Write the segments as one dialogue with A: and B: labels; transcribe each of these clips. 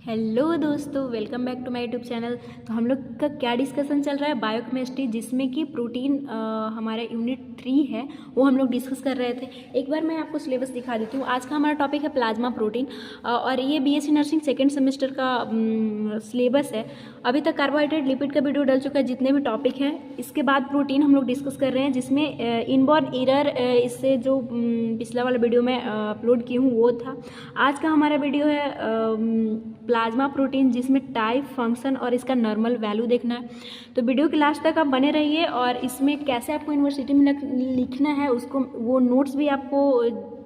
A: Hello दोस्तों, welcome back to my YouTube channel. तो हम लोग का क्या डिस्कशन चल रहा है, बायोकेमिस्ट्री, जिसमें कि प्रोटीन हमारा यूनिट 3 है, वो हम लोग डिस्कस कर रहे थे। एक बार मैं आपको सिलेबस दिखा देती हूँ। आज का हमारा टॉपिक है प्लाज्मा प्रोटीन और ये बीएससी नर्सिंग सेकेंड सेमेस्टर का सिलेबस है। अभी तक कार्बोहाइड्रेट लिपिड का वीडियो डल चुका है, जितने भी टॉपिक हैं। इसके बाद प्रोटीन हम लोग डिस्कस कर रहे हैं, जिसमें इनबॉर्न एरर इससे जो पिछला वाला वीडियो में अपलोड की हूँ वो था। आज का हमारा वीडियो है प्लाज्मा प्रोटीन, जिसमें टाइप, फंक्शन और इसका नॉर्मल वैल्यू देखना है। तो वीडियो के लास्ट तक आप बने रहिए और इसमें कैसे आपको यूनिवर्सिटी में लिखना है उसको, वो नोट्स भी आपको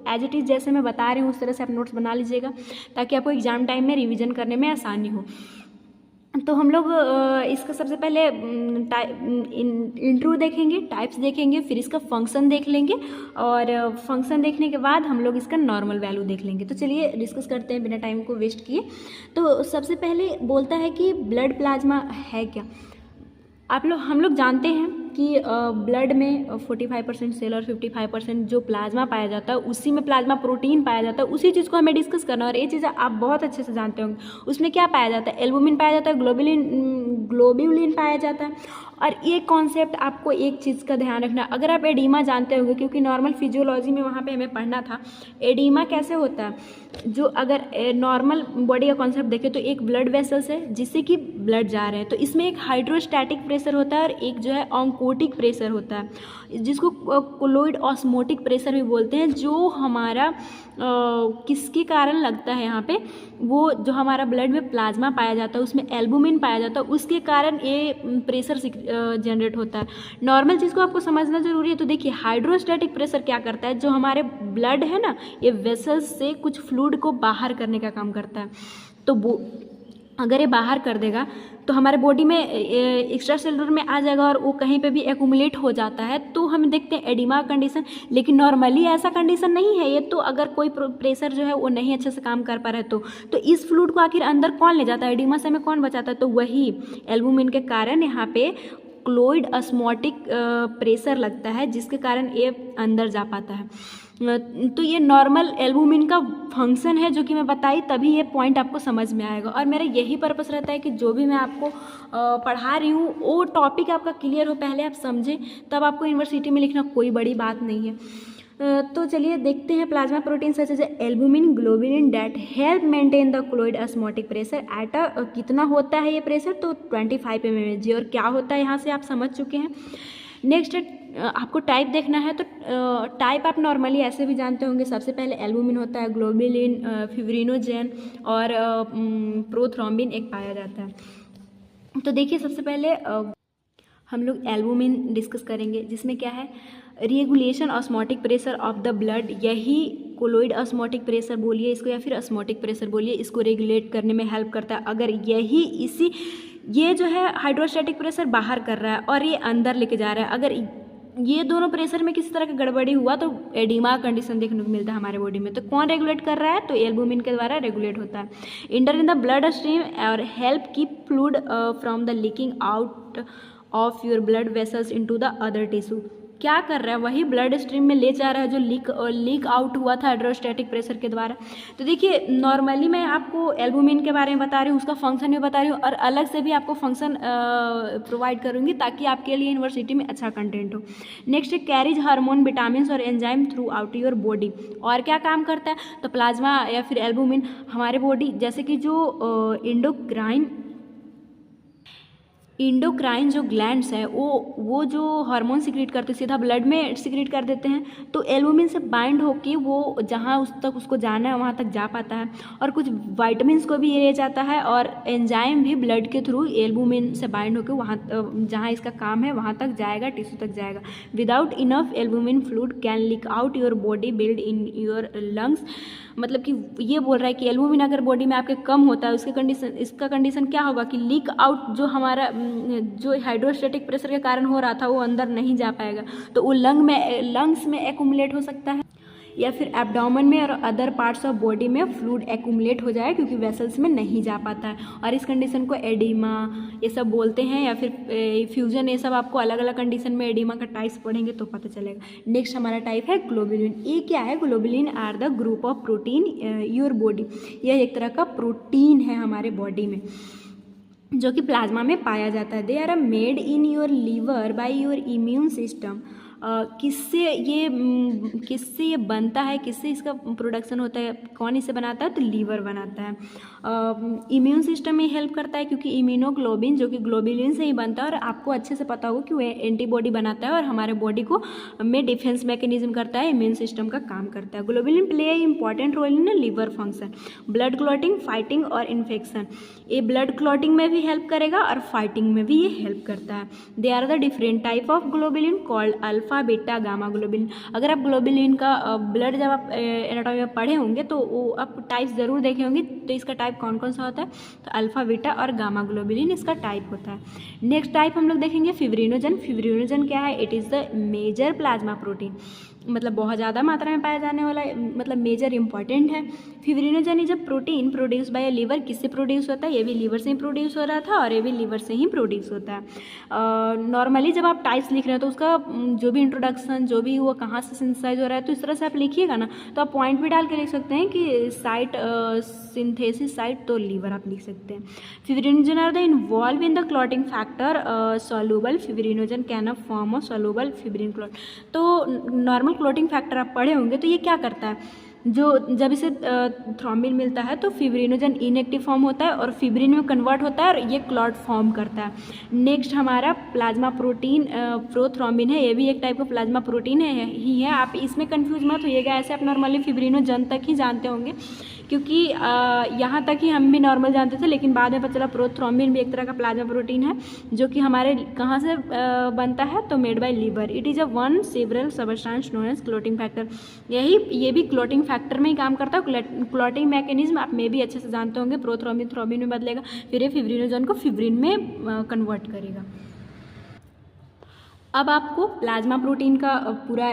A: एज इट इज़ जैसे मैं बता रही हूँ उस तरह से आप नोट्स बना लीजिएगा, ताकि आपको एग्जाम टाइम में रिवीजन करने में आसानी हो। तो हम लोग इसका सबसे पहले इंट्रो देखेंगे, टाइप्स देखेंगे, फिर इसका फंक्शन देख लेंगे और फंक्शन देखने के बाद हम लोग इसका नॉर्मल वैल्यू देख लेंगे। तो चलिए डिस्कस करते हैं बिना टाइम को वेस्ट किए। तो सबसे पहले बोलता है कि ब्लड प्लाज्मा है क्या। हम लोग जानते हैं कि ब्लड में 45% सेल और 55% जो प्लाज्मा पाया जाता है, उसी में प्लाज्मा प्रोटीन पाया जाता है। उसी चीज़ को हमें डिस्कस करना है और ये चीज़ आप बहुत अच्छे से जानते होंगे। उसमें क्या पाया जाता है, एल्बुमिन पाया जाता है, ग्लोब्यूलिन पाया जाता है। और ये कॉन्सेप्ट आपको एक चीज़ का ध्यान रखना, अगर आप एडीमा जानते होंगे, क्योंकि नॉर्मल फिजियोलॉजी में वहाँ पे हमें पढ़ना था एडीमा कैसे होता है। जो अगर नॉर्मल बॉडी का कॉन्सेप्ट देखें तो एक ब्लड वेसल्स है जिससे कि ब्लड जा रहे हैं, तो इसमें एक हाइड्रोस्टैटिक प्रेशर होता है और एक जो है ऑन्कोटिक प्रेशर होता है, जिसको कोलोइड ऑस्मोटिक प्रेशर भी बोलते हैं। जो हमारा किसके कारण लगता है यहाँ पे, वो जो हमारा ब्लड में प्लाज्मा पाया जाता है उसमें एल्बुमिन पाया जाता है, उसके कारण ये प्रेशर जनरेट होता है। नॉर्मल चीज़ को आपको समझना जरूरी है। तो देखिए हाइड्रोस्टैटिक प्रेशर क्या करता है, जो हमारे ब्लड है ना, ये वेसल्स से कुछ फ्लूइड को बाहर करने का काम करता है। तो वो अगर ये बाहर कर देगा तो हमारे बॉडी में एक्स्ट्रा सेलुलर में आ जाएगा और वो कहीं पे भी एक्यूमुलेट हो जाता है, तो हम देखते हैं एडिमा कंडीशन। लेकिन नॉर्मली ऐसा कंडीशन नहीं है ये। तो अगर कोई प्रेशर जो है वो नहीं अच्छे से काम कर पा रहा है तो इस फ्लूइड को आखिर अंदर कौन ले जाता है, एडिमा से हमें कौन बचाता है, तो वही एल्बुमिन के कारण यहाँ पे क्लोइड ऑस्मोटिक प्रेशर लगता है, जिसके कारण ये अंदर जा पाता है। तो ये नॉर्मल एल्बुमिन का फंक्शन है, जो कि मैं बताई, तभी ये पॉइंट आपको समझ में आएगा। और मेरा यही पर्पस रहता है कि जो भी मैं आपको पढ़ा रही हूँ वो टॉपिक आपका क्लियर हो, पहले आप समझें, तब आपको यूनिवर्सिटी में लिखना कोई बड़ी बात नहीं है। तो चलिए देखते हैं plasma protein such as albumin, globulin that help maintain the colloid osmotic pressure at कितना होता है ये प्रेशर, तो 25 mmHg। और क्या होता है यहाँ से आप समझ चुके हैं। नेक्स्ट आपको टाइप देखना है, तो टाइप आप नॉर्मली ऐसे भी जानते होंगे। सबसे पहले एल्बुमिन होता है, ग्लोबुलिन, फिब्रिनोजेन और प्रोथ्रोम्बिन एक पाया जाता है। तो देखिए सबसे पहले हम लोग एल्बुमिन डिस्कस करेंगे, जिसमें क्या है, regulation osmotic pressure of the blood. यही कोलोइड ऑस्मोटिक प्रेशर बोलिए इसको या फिर ऑस्मोटिक प्रेशर बोलिए, इसको रेगुलेट करने में हेल्प करता है। अगर ये जो है हाइड्रोस्टैटिक प्रेशर बाहर कर रहा है और ये अंदर लेके जा रहा है, अगर ये दोनों प्रेशर में किसी तरह का गड़बड़ी हुआ तो एडिमा कंडीशन देखने को मिलता है हमारे बॉडी में। तो कौन रेगुलेट कर रहा है, तो एल्बुमिन के द्वारा रेगुलेट होता है। Enter in the blood stream और help keep fluid from the leaking out of your blood vessels into the other tissue. क्या कर रहा है, वही ब्लड स्ट्रीम में ले जा रहा है जो लीक आउट हुआ था हाइड्रोस्टैटिक प्रेशर के द्वारा। तो देखिए नॉर्मली मैं आपको एल्बुमिन के बारे में बता रही हूँ, उसका फंक्शन भी बता रही हूँ और अलग से भी आपको फंक्शन प्रोवाइड करूँगी, ताकि आपके लिए यूनिवर्सिटी में अच्छा कंटेंट हो। नेक्स्ट कैरीज हार्मोन, विटामिन और enzyme through out your body. और क्या काम करता है, तो प्लाज्मा या फिर एल्बुमिन हमारे बॉडी, जैसे कि जो इंडोक्राइन जो ग्लैंड्स हैं वो जो हार्मोन सिक्रीट करते हैं, सीधा ब्लड में सिक्रीट कर देते हैं। तो एल्बुमिन से बाइंड होके वो जहाँ उसको जाना है वहाँ तक जा पाता है। और कुछ वाइटामिन्स को भी ये ले जाता है और एंजाइम भी ब्लड के थ्रू एल्बुमिन से बाइंड होके वहाँ जहाँ इसका काम है वहाँ तक जाएगा, टिश्यू तक जाएगा। Without enough albumin fluid can leak out your body build in your lungs. मतलब कि ये बोल रहा है कि एल्बुमिन अगर बॉडी में आपके कम होता है, इसका कंडीशन क्या होगा कि लीक आउट जो हमारा जो हाइड्रोस्टैटिक प्रेशर के कारण हो रहा था वो अंदर नहीं जा पाएगा, तो वो लंग्स में एक्यूमुलेट हो सकता है या फिर एब्डोमेन में और अदर पार्ट्स ऑफ बॉडी में फ्लूइड एक्यूमुलेट हो जाए क्योंकि वेसल्स में नहीं जा पाता है, और इस कंडीशन को एडिमा ये सब बोलते हैं, या फिर फ्यूजन, ये सब आपको अलग अलग कंडीशन में एडिमा का टाइप्स पढ़ेंगे तो पता चलेगा। नेक्स्ट हमारा टाइप है ग्लोबुलिन। ये क्या है? Globulin are the group of protein your body, यह एक तरह का प्रोटीन है हमारे बॉडी में जो कि प्लाज्मा में पाया जाता है। They are made in your liver by your immune system. किससे ये बनता है, किससे इसका प्रोडक्शन होता है, कौन इसे बनाता है? तो लीवर बनाता है। इम्यून सिस्टम में हेल्प करता है क्योंकि इम्यूनोग्लोबिन जो कि ग्लोबुलिन से ही बनता है, और आपको अच्छे से पता होगा कि वह एंटीबॉडी बनाता है और हमारे बॉडी को में डिफेंस मैकेनिज्म करता है, इम्यून सिस्टम का काम करता है। Globulin play a important role in liver function, blood clotting, fighting और इन्फेक्शन। ये ब्लड क्लॉटिंग में भी हेल्प करेगा और फाइटिंग में भी ये हेल्प करता है। They are the different type of globulin called alpha, beta, gamma globulin. अगर आप ग्लोबुलिन का ब्लड जब आप एनाटॉमी में पढ़े होंगे तो वो आप टाइप्स ज़रूर देखे होंगे, तो इसका टाइप कौन कौन सा होता है? तो अल्फा, बीटा और गामा ग्लोबुलिन इसका टाइप होता है। नेक्स्ट टाइप हम लोग देखेंगे फिब्रिनोजन। फिब्रिनोजन क्या है? It is the major plasma protein, मतलब बहुत ज़्यादा मात्रा में पाया जाने वाला, मतलब मेजर इंपॉर्टेंट है। Fibrinogen is a protein produce by liver. किससे प्रोड्यूस होता है? ये भी लीवर से ही प्रोड्यूस हो रहा था और ये भी लीवर से ही प्रोड्यूस होता है। नॉर्मली जब आप टाइप्स लिख रहे हो तो उसका जो भी इंट्रोडक्शन, जो भी वो कहाँ से सिंथेसाइज हो रहा है, तो इस तरह से आप लिखिएगा ना, तो आप पॉइंट भी डाल के लिख सकते हैं कि साइट सिंथेसिस साइट, तो लीवर आप लिख सकते हैं। Fibrinogen are the involve in the clotting factor soluble fibrinogen can a form of soluble fibrin clot. तो नॉर्मल क्लॉटिंग फैक्टर आप पढ़े होंगे, तो ये क्या करता है? जो जब इसे थ्रोम्बिन मिलता है तो फिब्रिनोजन इनएक्टिव फॉर्म होता है और फिब्रिन में कन्वर्ट होता है और ये क्लॉट फॉर्म करता है। नेक्स्ट हमारा प्लाज्मा प्रोटीन प्रोथ्रोम्बिन है, ये भी एक टाइप का प्लाज्मा प्रोटीन ही है। आप इसमें कंफ्यूज मत होइएगा, ऐसे आप नॉर्मली फिब्रिनोजन तक ही जानते होंगे क्योंकि यहाँ तक ही हम भी नॉर्मल जानते थे, लेकिन बाद में पता चला प्रोथ्रोम्बिन भी एक तरह का प्लाज्मा प्रोटीन है जो कि हमारे कहाँ से बनता है? तो made by liver. It is a one several substance known as clotting factor. ये भी क्लॉटिंग फैक्टर में ही काम करता है। क्लॉटिंग मैकेनिज्म आप में भी अच्छे से जानते होंगे। प्रोथ्रोम्बिन थ्रोम्बिन में बदलेगा, फिर ये फिब्रिनोजन को फिब्रिन में कन्वर्ट करेगा। अब आपको प्लाज्मा प्रोटीन का पूरा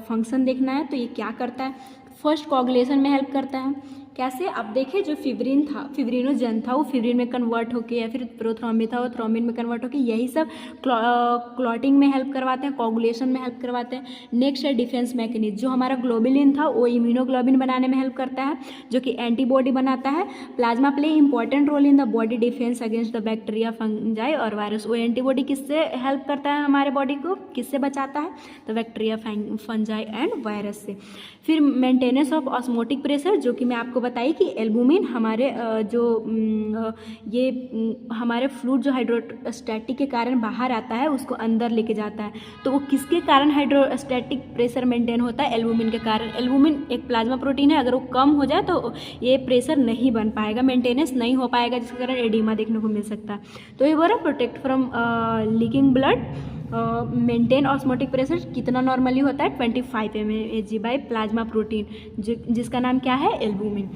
A: फंक्शन देखना है। तो ये क्या करता है? फर्स्ट कोगुलेशन में हेल्प करता है। कैसे? अब देखिए, जो फिब्रिन था, फिब्रिनोजन था, वो फिब्रिन में कन्वर्ट होके, या फिर प्रोथ्रोम्बिन था वो थ्रोम्बिन में कन्वर्ट होके, यही सब क्लॉटिंग में हेल्प करवाते हैं, कोगुलेशन में हेल्प करवाते हैं। नेक्स्ट है डिफेंस मैकेनिज्म। जो हमारा ग्लोबुलिन था वो इम्यूनोग्लोबिन बनाने में हेल्प करता है जो कि एंटीबॉडी बनाता है। Plasma play important role in the body defence against the bacteria, fungi और वायरस। वो एंटीबॉडी किससे हेल्प करता है? हमारे बॉडी को किससे बचाता है? तो बैक्टीरिया, फंजाई एंड वायरस से। फिर मेंटेनेंस ऑफ ऑस्मोटिक प्रेशर, जो कि मैं आपको बताई कि एल्बुमिन हमारे हमारे फ्लूइड जो हाइड्रोस्टैटिक के कारण बाहर आता है उसको अंदर लेके जाता है। तो वो किसके कारण हाइड्रोस्टैटिक प्रेशर मेंटेन होता है? एल्बुमिन के कारण। एल्बुमिन एक प्लाज्मा प्रोटीन है, अगर वो कम हो जाए तो ये प्रेशर नहीं बन पाएगा, मेंटेनेंस नहीं हो पाएगा, जिसके कारण एडिमा देखने को मिल सकता है। तो ये बोला protect from leaking blood, maintain osmotic pressure कितना नॉर्मली होता है? 25 mg बाय प्लाज्मा प्रोटीन, जिसका नाम क्या है? एल्बुमिन।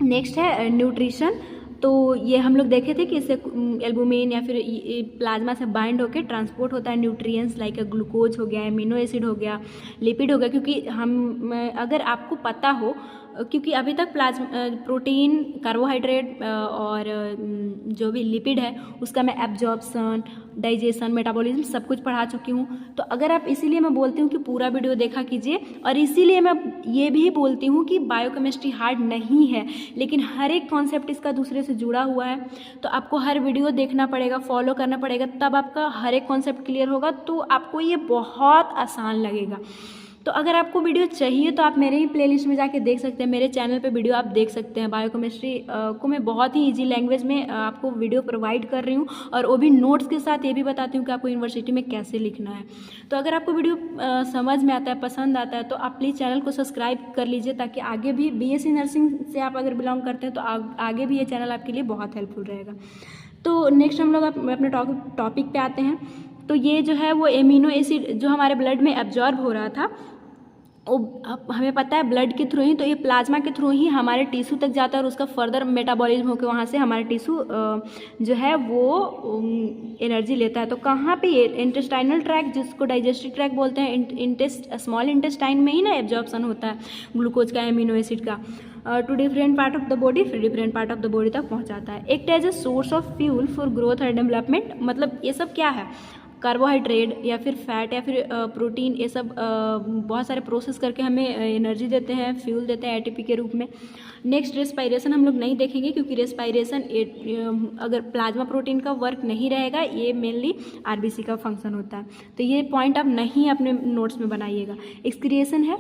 A: नेक्स्ट है न्यूट्रिशन। तो ये हम लोग देखे थे कि इससे एल्बुमिन या फिर प्लाज्मा से बाइंड होकर ट्रांसपोर्ट होता है न्यूट्रिएंट्स लाइक ग्लूकोज हो गया, एमिनो एसिड हो गया, लिपिड हो गया। क्योंकि अगर आपको पता हो, क्योंकि अभी तक प्रोटीन, कार्बोहाइड्रेट और जो भी लिपिड है उसका मैं एब्जॉर्प्शन, डाइजेशन, मेटाबॉलिज्म सब कुछ पढ़ा चुकी हूँ। तो अगर आप, इसीलिए मैं बोलती हूँ कि पूरा वीडियो देखा कीजिए, और इसीलिए मैं ये भी बोलती हूँ कि बायोकेमिस्ट्री हार्ड नहीं है, लेकिन हर एक कॉन्सेप्ट इसका दूसरे से जुड़ा हुआ है। तो आपको हर वीडियो देखना पड़ेगा, फॉलो करना पड़ेगा, तब आपका हर एक कॉन्सेप्ट क्लियर होगा, तो आपको ये बहुत आसान लगेगा। तो अगर आपको वीडियो चाहिए तो आप मेरे ही प्लेलिस्ट में जाके देख सकते हैं, मेरे चैनल पे वीडियो आप देख सकते हैं। बायोकेमिस्ट्री को मैं बहुत ही इजी लैंग्वेज में आपको वीडियो प्रोवाइड कर रही हूँ, और वो भी नोट्स के साथ ये भी बताती हूँ कि आपको यूनिवर्सिटी में कैसे लिखना है। तो अगर आपको वीडियो समझ में आता है, पसंद आता है, तो आप प्लीज़ चैनल को सब्सक्राइब कर लीजिए, ताकि आगे भी BSc नर्सिंग से आप अगर बिलोंग करते हैं तो आगे भी ये चैनल आपके लिए बहुत हेल्पफुल रहेगा। तो नेक्स्ट हम लोग अपने टॉपिक पे आते हैं। तो ये जो है वो एमिनो एसिड जो हमारे ब्लड में एब्जॉर्ब हो रहा था, अब हमें पता है ब्लड के थ्रू ही, तो ये प्लाज्मा के थ्रू ही हमारे टिश्यू तक जाता है और उसका फर्दर मेटाबॉलिज्म होकर वहाँ से हमारे टिश्यू जो है वो एनर्जी लेता है। तो कहाँ पे ये इंटेस्टाइनल ट्रैक, जिसको डाइजेस्टिव ट्रैक बोलते हैं, स्मॉल इंटेस्टाइन में ही ना एब्जॉर्प्शन होता है ग्लूकोज का, एमिनो एसिड का, to different part of the body, फिर different part of the body तक पहुँचाता है। Act as a source of fuel for growth and development. मतलब ये सब क्या है, कार्बोहाइड्रेट या फिर फैट या फिर प्रोटीन, ये सब बहुत सारे प्रोसेस करके हमें एनर्जी देते हैं, फ्यूल देते हैं एटीपी के रूप में। नेक्स्ट रेस्पायरेशन हम लोग नहीं देखेंगे, क्योंकि रेस्पायरेशन अगर प्लाज्मा प्रोटीन का वर्क नहीं रहेगा, ये मेनली आरबीसी का फंक्शन होता है, तो ये पॉइंट आप नहीं अपने नोट्स में बनाइएगा। एक्सक्रिएशन है,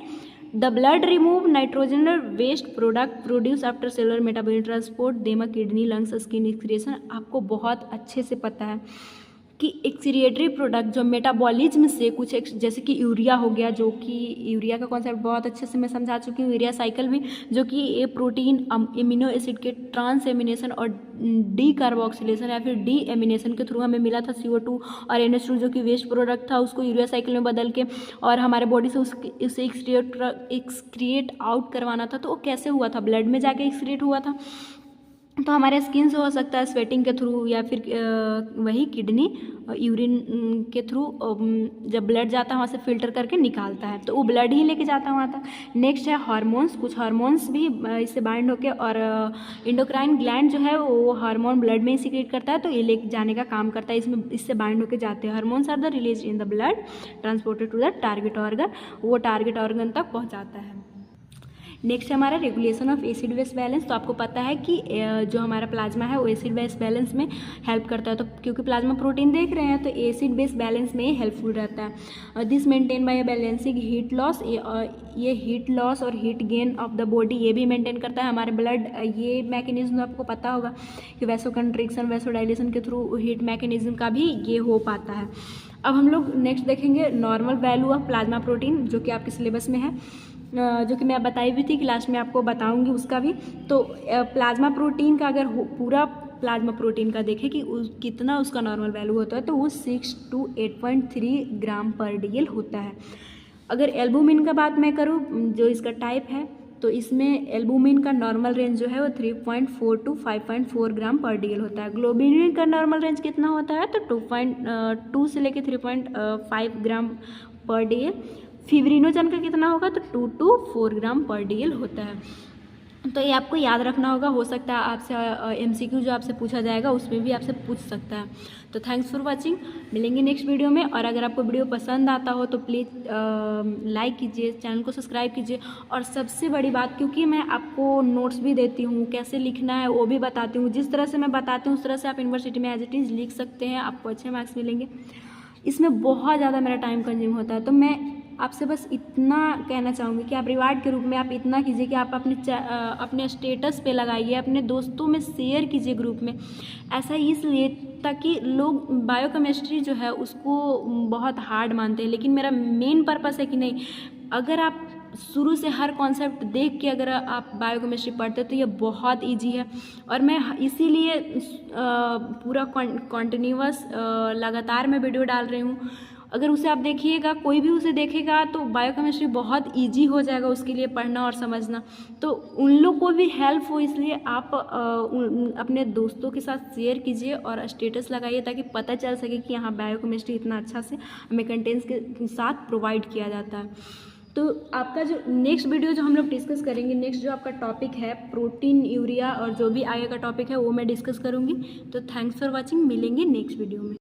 A: the blood remove nitrogenous waste product produce after cellular metabolic transport, देमा, किडनी, लंग्स, स्किन एक्सक्रिएशन। आपको बहुत अच्छे से पता है कि एक्सक्रिएटरी प्रोडक्ट जो मेटाबॉलिज्म से कुछ जैसे कि यूरिया हो गया, जो कि यूरिया का कॉन्सेप्ट बहुत अच्छे से मैं समझा चुकी हूँ, यूरिया साइकिल भी, जो कि ये प्रोटीन एमिनो एसिड के ट्रांस एमिनेशन और डी कार्बोक्सिलेशन या फिर डी एमिनेशन के थ्रू हमें मिला था CO2 और NH2, जो कि वेस्ट प्रोडक्ट था, उसको यूरिया साइकिल में बदल के और हमारे बॉडी से उसे एक्सक्रिएट आउट करवाना था। तो वो कैसे हुआ था, ब्लड में जाके एक्सक्रिएट हुआ था। तो हमारे स्किन से हो सकता है, स्वेटिंग के थ्रू, या फिर वही किडनी यूरिन के थ्रू जब ब्लड जाता है वहाँ से फिल्टर करके निकालता है, तो वो ब्लड ही लेके जाता है वहाँ तक। नेक्स्ट है हार्मोन्स, कुछ हार्मोन्स भी इससे बाइंड होके, और इंडोक्राइन ग्लैंड जो है वो हार्मोन ब्लड में ही सीक्रेट करता है, तो ये लेके जाने का काम करता है, इससे बाइंड होके जाते हैं। Hormones are the release in the blood transported to the target organ, वो टारगेट ऑर्गन तक पहुँचाता है। नेक्स्ट है हमारा regulation of acid base balance. तो आपको पता है कि जो हमारा प्लाज्मा है वो एसिड बेस बैलेंस में हेल्प करता है, तो क्योंकि प्लाज्मा प्रोटीन देख रहे हैं तो एसिड बेस बैलेंस में हेल्पफुल रहता है। This maintain by balancing heat loss, ये हीट लॉस और heat gain of the body ये भी मेंटेन करता है हमारे ब्लड। ये मैकेनिज्म आपको पता होगा कि वैसोकंट्रिक्शन, वैसोडाइलेशन के थ्रू हीट मैकेनिज्म का भी ये हो पाता है। अब हम लोग नेक्स्ट देखेंगे normal value of plasma protein, जो कि आपके सिलेबस में है, जो कि मैं बताई भी थी कि लास्ट में आपको बताऊंगी उसका भी। तो प्लाज्मा प्रोटीन का अगर पूरा प्लाज्मा प्रोटीन का देखें कि कितना उसका नॉर्मल वैल्यू होता है, तो वो 6 to 8.3 ग्राम पर DL होता है। अगर एल्बुमिन का बात मैं करूँ, जो इसका टाइप है, तो इसमें एल्बुमिन का नॉर्मल रेंज जो है वो 3.4 to 5.4 ग्राम पर DL होता है। ग्लोबिनिन का नॉर्मल रेंज कितना होता है, तो 2 से लेकर 3.5 ग्राम पर DL। फिब्रिनोजन का कितना होगा, तो 2 to 4 ग्राम पर DL होता है। तो ये आपको याद रखना होगा, हो सकता है आपसे MCQ जो आपसे पूछा जाएगा उसमें भी आपसे पूछ सकता है। तो थैंक्स फॉर वाचिंग, मिलेंगे नेक्स्ट वीडियो में। और अगर आपको वीडियो पसंद आता हो तो प्लीज़ लाइक कीजिए, चैनल को सब्सक्राइब कीजिए। और सबसे बड़ी बात, क्योंकि मैं आपको नोट्स भी देती हूँ, कैसे लिखना है वो भी बताती हूँ, जिस तरह से मैं बताती हूँ उस तरह से आप यूनिवर्सिटी में एज इट इज़ लिख सकते हैं, आपको अच्छे मार्क्स मिलेंगे। इसमें बहुत ज़्यादा मेरा टाइम कंज्यूम होता है, तो मैं आपसे बस इतना कहना चाहूँगी कि आप रिवार्ड के रूप में आप इतना कीजिए कि आप अपने स्टेटस पे लगाइए, अपने दोस्तों में शेयर कीजिए ग्रुप में। ऐसा इसलिए ताकि लोग बायोकेमिस्ट्री जो है उसको बहुत हार्ड मानते हैं, लेकिन मेरा मेन पर्पस है कि नहीं, अगर आप शुरू से हर कॉन्सेप्ट देख के अगर आप बायोकेमिस्ट्री पढ़ते हो तो ये बहुत इजी है। और मैं इसीलिए पूरा कॉन्टिन्यूअस लगातार मैं वीडियो डाल रही हूँ। अगर उसे आप देखिएगा, कोई भी उसे देखेगा, तो बायोकेमिस्ट्री बहुत इजी हो जाएगा उसके लिए पढ़ना और समझना। तो उन लोग को भी हेल्प हो, इसलिए आप अपने दोस्तों के साथ शेयर कीजिए और स्टेटस लगाइए, ताकि पता चल सके कि यहाँ बायोकेमिस्ट्री इतना अच्छा से हमें कंटेंट्स के साथ प्रोवाइड किया जाता है। तो आपका जो नेक्स्ट वीडियो जो हम लोग डिस्कस करेंगे, नेक्स्ट जो आपका टॉपिक है प्रोटीन, यूरिया और जो भी आगे का टॉपिक है वो मैं डिस्कस करूँगी। तो थैंक्स फॉर वॉचिंग, मिलेंगे नेक्स्ट वीडियो में।